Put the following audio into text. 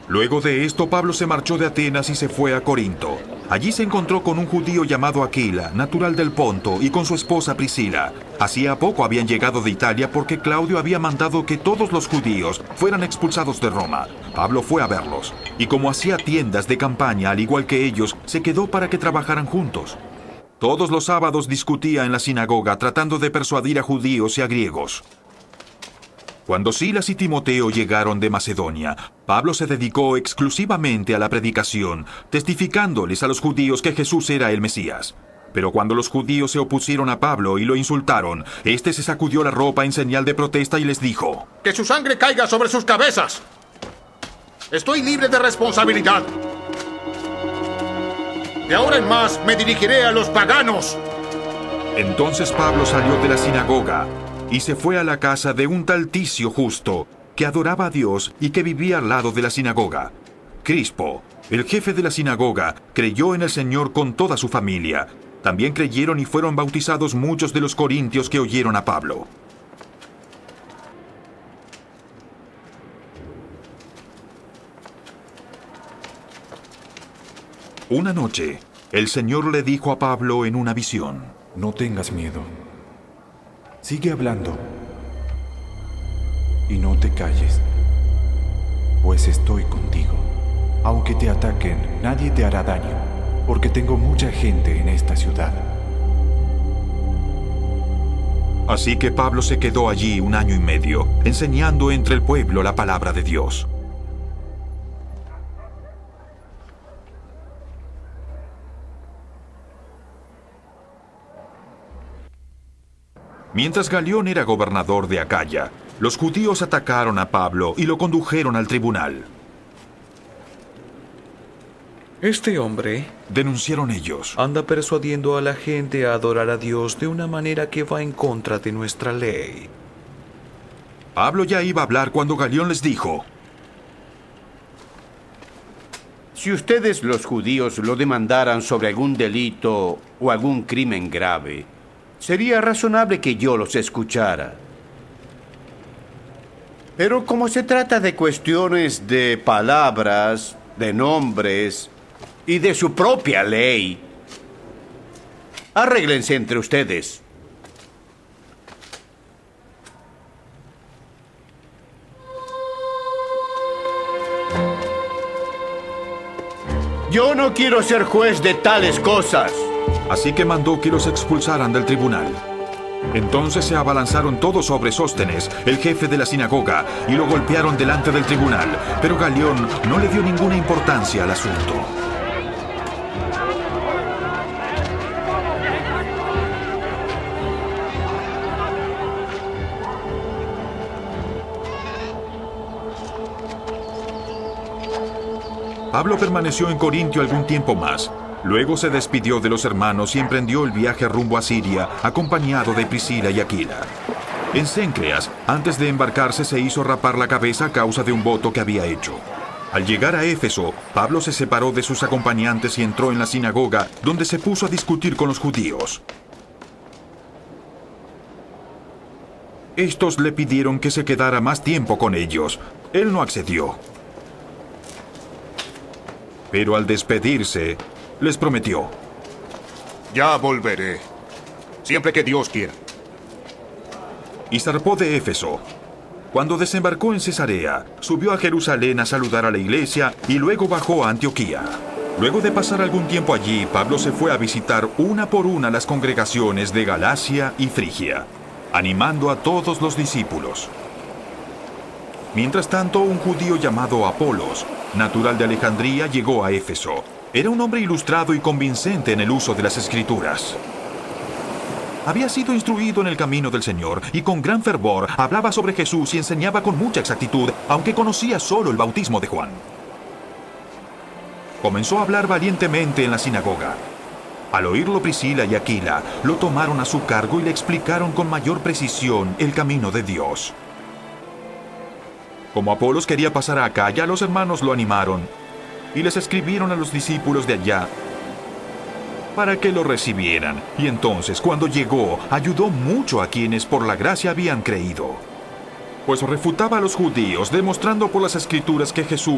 Luego de esto, Pablo se marchó de Atenas y se fue a Corinto. Allí se encontró con un judío llamado Aquila, natural del Ponto, y con su esposa Priscila. Hacía poco habían llegado de Italia porque Claudio había mandado que todos los judíos fueran expulsados de Roma. Pablo fue a verlos, y como hacía tiendas de campaña al igual que ellos, se quedó para que trabajaran juntos. Todos los sábados discutía en la sinagoga tratando de persuadir a judíos y a griegos. Cuando Silas y Timoteo llegaron de Macedonia, Pablo se dedicó exclusivamente a la predicación, testificándoles a los judíos que Jesús era el Mesías. Pero cuando los judíos se opusieron a Pablo y lo insultaron, este se sacudió la ropa en señal de protesta y les dijo: ¡Que su sangre caiga sobre sus cabezas! Estoy libre de responsabilidad. De ahora en más me dirigiré a los paganos. Entonces Pablo salió de la sinagoga y se fue a la casa de un tal Ticio Justo, que adoraba a Dios y que vivía al lado de la sinagoga. Crispo, el jefe de la sinagoga, creyó en el Señor con toda su familia. También creyeron y fueron bautizados muchos de los corintios que oyeron a Pablo. Una noche, el Señor le dijo a Pablo en una visión: No tengas miedo. Sigue hablando. Y no te calles, pues estoy contigo. Aunque te ataquen, nadie te hará daño, porque tengo mucha gente en esta ciudad. Así que Pablo se quedó allí 1 año y medio, enseñando entre el pueblo la palabra de Dios. Mientras Galión era gobernador de Acaya, los judíos atacaron a Pablo y lo condujeron al tribunal. Este hombre, denunciaron ellos, anda persuadiendo a la gente a adorar a Dios de una manera que va en contra de nuestra ley. Pablo ya iba a hablar cuando Galión les dijo: Si ustedes los judíos lo demandaran sobre algún delito o algún crimen grave, sería razonable que yo los escuchara. Pero como se trata de cuestiones de palabras, de nombres y de su propia ley, arréglense entre ustedes. Yo no quiero ser juez de tales cosas. Así que mandó que los expulsaran del tribunal. Entonces se abalanzaron todos sobre Sóstenes, el jefe de la sinagoga, y lo golpearon delante del tribunal. Pero Galión no le dio ninguna importancia al asunto. Pablo permaneció en Corintio algún tiempo más. Luego se despidió de los hermanos y emprendió el viaje rumbo a Siria, acompañado de Priscila y Aquila. En Cencreas, antes de embarcarse, se hizo rapar la cabeza a causa de un voto que había hecho. Al llegar a Éfeso, Pablo se separó de sus acompañantes y entró en la sinagoga, donde se puso a discutir con los judíos. Estos le pidieron que se quedara más tiempo con ellos. Él no accedió. Pero al despedirse, les prometió: Ya volveré, siempre que Dios quiera. Y zarpó de Éfeso. Cuando desembarcó en Cesarea, subió a Jerusalén a saludar a la iglesia y luego bajó a Antioquía. Luego de pasar algún tiempo allí, Pablo se fue a visitar una por una las congregaciones de Galacia y Frigia, animando a todos los discípulos. Mientras tanto, un judío llamado Apolos, natural de Alejandría, llegó a Éfeso. Era un hombre ilustrado y convincente en el uso de las Escrituras. Había sido instruido en el camino del Señor y con gran fervor hablaba sobre Jesús y enseñaba con mucha exactitud, aunque conocía solo el bautismo de Juan. Comenzó a hablar valientemente en la sinagoga. Al oírlo, Priscila y Aquila lo tomaron a su cargo y le explicaron con mayor precisión el camino de Dios. Como Apolos quería pasar a Acaya, los hermanos lo animaron y les escribieron a los discípulos de allá para que lo recibieran. Y entonces, cuando llegó, ayudó mucho a quienes por la gracia habían creído, pues refutaba a los judíos, demostrando por las Escrituras que Jesús